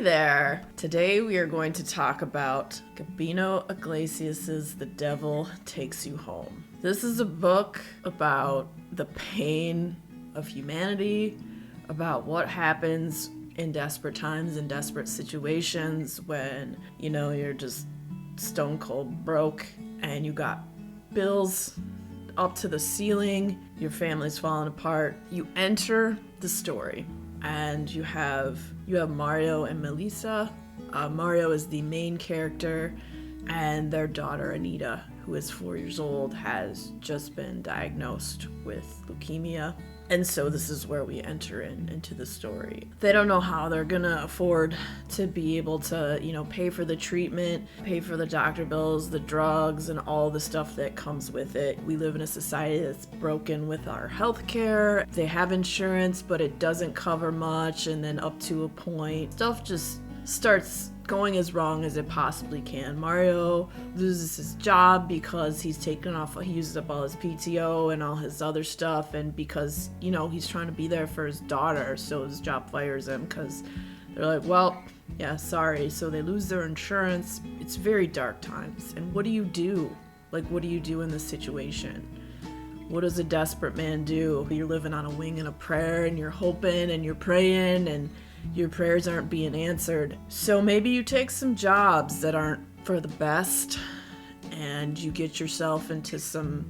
there! Today we are going to talk about Gabino Iglesias' The Devil Takes You Home. This is a book about the pain of humanity, about what happens in desperate times, in desperate situations when, you're just stone cold broke and you got bills up to the ceiling, your family's falling apart. You enter the story and you have Mario and Melissa. Mario is the main character, and their daughter Anita, who is 4 years old, has just been diagnosed with leukemia. And so this is where we enter into the story. They don't know how they're gonna afford to be able to, pay for the treatment, pay for the doctor bills, the drugs, and all the stuff that comes with it. We live in a society that's broken with our healthcare. They have insurance, but it doesn't cover much, and then up to a point, stuff just starts going as wrong as it possibly can. Mario loses his job because he uses up all his PTO and all his other stuff, and because, he's trying to be there for his daughter, so his job fires him because they're like, well, yeah, sorry. So they lose their insurance. It's very dark times. And what do you do? What do you do in this situation? What does a desperate man do? You're living on a wing and a prayer, and you're hoping and you're praying, and your prayers aren't being answered. So maybe you take some jobs that aren't for the best, and you get yourself into some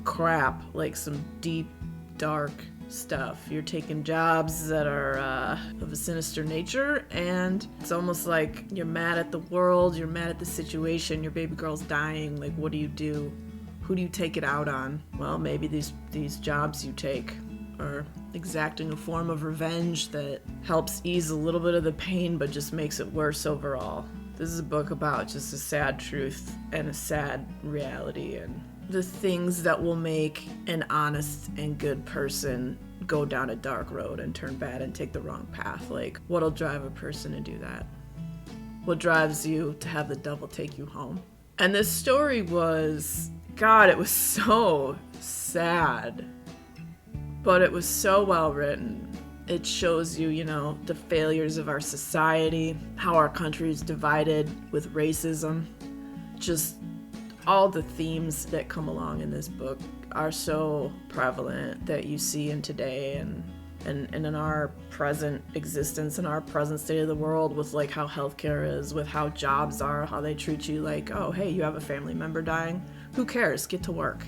crap, like some deep, dark stuff. You're taking jobs that are of a sinister nature, and it's almost like you're mad at the world, you're mad at the situation, your baby girl's dying. Like, what do you do? Who do you take it out on? Well, maybe these jobs you take are exacting a form of revenge that helps ease a little bit of the pain but just makes it worse overall. This is a book about just a sad truth and a sad reality, and the things that will make an honest and good person go down a dark road and turn bad and take the wrong path. Like, what'll drive a person to do that? What drives you to have the devil take you home? And this story was, God, it was so sad. But it was so well written. It shows you, the failures of our society, how our country is divided with racism. Just all the themes that come along in this book are so prevalent that you see in today and in our present existence, in our present state of the world, with like how healthcare is, with how jobs are, how they treat you like, oh, hey, you have a family member dying. Who cares? Get to work,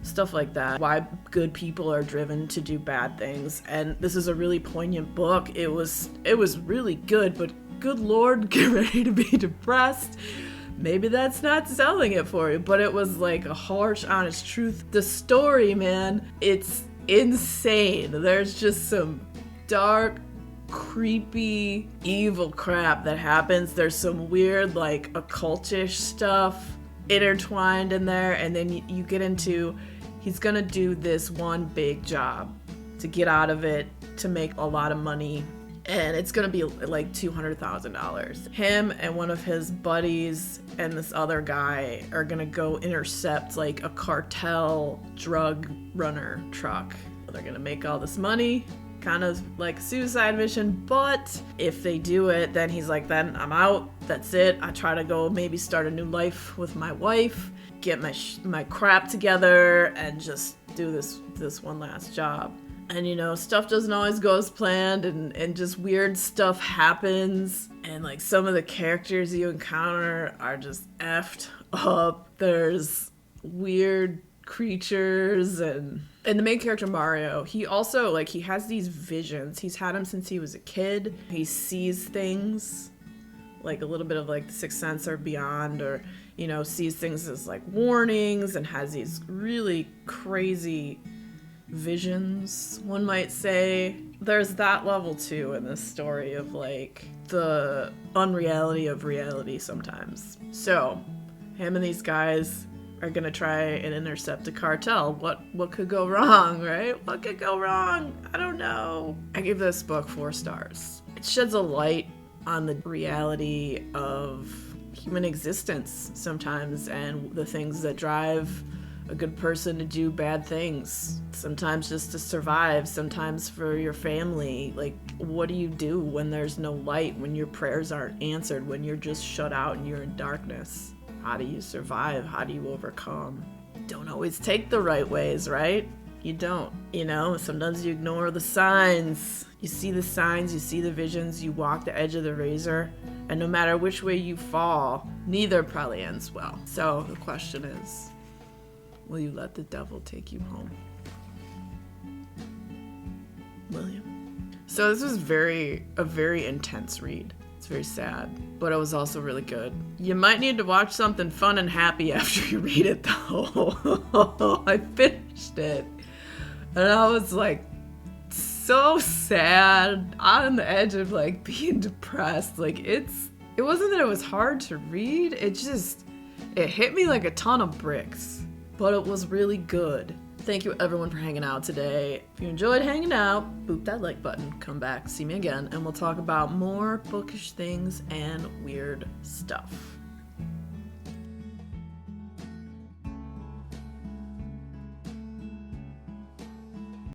Stuff like that. Why good people are driven to do bad things. And this is a really poignant book. It was really good, but good Lord, get ready to be depressed. Maybe that's not selling it for you, but it was like a harsh, honest truth. The story, man, it's insane. There's just some dark, creepy, evil crap that happens. There's some weird, like, occultish stuff intertwined in there, and then you get into, he's gonna do this one big job to get out of it, to make a lot of money, and it's gonna be like $200,000. Him and one of his buddies and this other guy are gonna go intercept like a cartel drug runner truck. They're gonna make all this money, kind of like a suicide mission, but if they do it, then he's like, then I'm out, that's it. I try to go maybe start a new life with my wife, get my crap together, and just do this one last job. And stuff doesn't always go as planned, and just weird stuff happens, and like some of the characters you encounter are just effed up. There's weird creatures, and the main character Mario, he also he has these visions. He's had them since he was a kid. He sees things like a little bit of like the Sixth Sense or beyond, or sees things as like warnings, and has these really crazy visions, one might say. There's that level too in this story of like the unreality of reality sometimes. So him and these guys are gonna try and intercept a cartel. What could go wrong, right? What could go wrong? I don't know. I give this book 4 stars. It sheds a light on the reality of human existence sometimes, and the things that drive a good person to do bad things. Sometimes just to survive, sometimes for your family. Like, what do you do when there's no light, when your prayers aren't answered, when you're just shut out and you're in darkness? How do you survive? How do you overcome? Don't always take the right ways, right? You don't. You know, sometimes you ignore the signs. You see the signs, you see the visions, you walk the edge of the razor, and no matter which way you fall, neither probably ends well. So the question is, will you let the devil take you home? Will you? So this was a very intense read. It's very sad, but it was also really good. You might need to watch something fun and happy after you read it, though. I finished it, and I was like so sad, on the edge of like being depressed. Like, it wasn't that it was hard to read. It hit me like a ton of bricks, but it was really good. Thank you everyone for hanging out today. If you enjoyed hanging out, boop that like button, come back, see me again, and we'll talk about more bookish things and weird stuff.